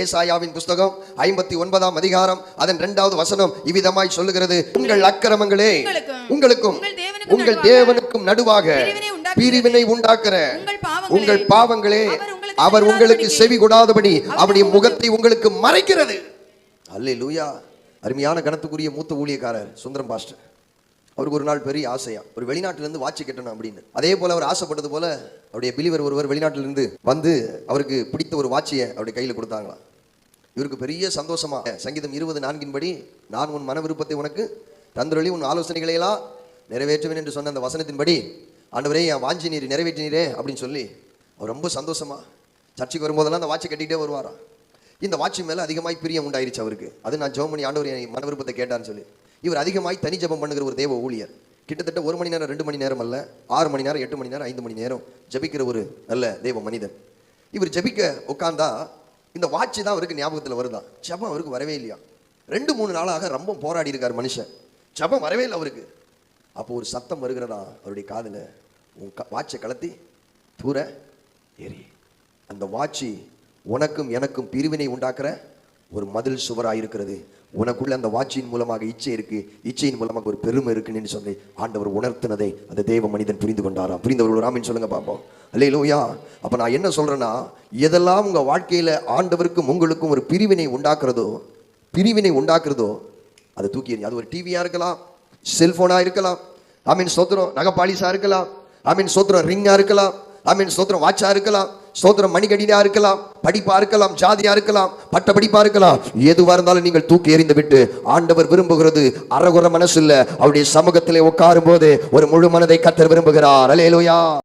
ஏசாயாவின் புஸ்தகம் 59ஆம் அதிகாரம் அதன் 2வது வசனம் இவ்விதமாய் சொல்லுகிறது, உங்கள் அக்கிரமங்களே உங்களுக்கும் உங்கள் தேவனுக்கும் நடுவாக பிரிவினை உண்டாக்குற உங்கள் பாவங்களே அவர் உங்களுக்கு செவி கொடாதபடி அவருடைய முகத்தை உங்களுக்கு மறைக்கிறது. அல்லேலூயா. அருமையான கணத்துக்குரிய மூத்த ஊழியக்காரர் சுந்தரம் பாஸ்டர், அவருக்கு ஒரு நாள் பெரிய ஆசையா ஒரு வெளிநாட்டிலிருந்து வாட்சி கட்டணும் அப்படின்னு. அதே போல அவர் ஆசைப்பட்டது போல அவருடைய பிலிவர் ஒருவர் வெளிநாட்டிலிருந்து வந்து அவருக்கு பிடித்த ஒரு வாட்சியை அவருடைய கையில் கொடுத்தாங்களாம். இவருக்கு பெரிய சந்தோஷமா, சங்கீதம் 20:4 படி, நான் உன் மன விருப்பத்தை உனக்கு தந்துரளி உன் ஆலோசனைகளை எல்லாம் நிறைவேற்றுவேன் என்று சொன்ன அந்த வசனத்தின்படி, ஆண்டவரே என் வாஞ்சி நீர் நிறைவேற்றினீரே அப்படின்னு சொல்லி அவர் ரொம்ப சந்தோஷமா சர்ச்சைக்கு வரும்போதெல்லாம் அந்த வாட்சி கட்டிகிட்டே வருவாராம். இந்த வாட்சி மேலே அதிகமாய் பிரியம் உண்டாயிருச்சு அவருக்கு. அது நான் ஜெபம் பண்ணி ஆண்டவர் என் மன விருப்பத்தை கேட்டான்னு சொல்லி இவர் அதிகமாய் தனி ஜெபம் பண்ணுகிற ஒரு தேவ ஊழியர். கிட்டத்தட்ட 1 மணி நேரம் 2 மணி நேரம் அல்ல, 6 மணி நேரம் 8 மணி நேரம் 5 மணி நேரம் ஜபிக்கிற ஒரு நல்ல தேவ மனிதன். இவர் ஜபிக்க உட்கார்ந்தா இந்த வாட்சி தான் அவருக்கு ஞாபகத்தில் வருதான். ஜபம் அவருக்கு வரவே இல்லையா. 2-3 நாளாக ரொம்ப போராடி இருக்கார் மனுஷன். ஜபம் வரவே இல்லை அவருக்கு. அப்போ ஒரு சத்தம் வருகிறதா அவருடைய காதில், உன் வாட்சை கலத்தி தூர ஏறி. அந்த வாட்சி உனக்கும் எனக்கும் பிரிவினை உண்டாக்குற ஒரு மதில் சுவராக இருக்கிறது. உனக்குள்ள அந்த வாட்சியின் மூலமாக இச்சை இருக்கு, இச்சையின் மூலமாக ஒரு பெருமை இருக்குன்னு சொல்லி ஆண்டவர் உணர்த்தினதை அந்த தேவ மனிதன் புரிந்து கொண்டாராம். புரிந்தவர்கள் ராமின்னு சொல்லுங்க பார்ப்போம். அல்லேலூயா. அப்ப நான் என்ன சொல்றேன்னா, எதெல்லாம் உங்க வாழ்க்கையில ஆண்டவருக்கும் உங்களுக்கும் ஒரு பிரிவினை உண்டாக்குறதோ அதை தூக்கி எறிங்க. அது ஒரு டிவியா இருக்கலாம், செல்போனா இருக்கலாம், ஆமீன் ஸ்தோத்திரம், நகைப்பாலிசா இருக்கலாம், ஆமீன் ஸ்தோத்திரம், ரிங்கா இருக்கலாம், ஆமீன் ஸ்தோத்திரம், வாட்சா இருக்கலாம், ஸ்தோத்திரம், மணிகடியா இருக்கலாம், படிப்பா இருக்கலாம், ஜாதியா இருக்கலாம், பட்ட படிப்பா இருக்கலாம். எதுவா இருந்தாலும் நீங்கள் தூக்கி எறிந்து விட்டு, ஆண்டவர் விரும்புகிறது அரகுற மனசு இல்ல, அவருடைய சமூகத்திலே உட்காரும் போது ஒரு முழு மனதை கர்த்தர் விரும்புகிறார். அல்லேலூயா.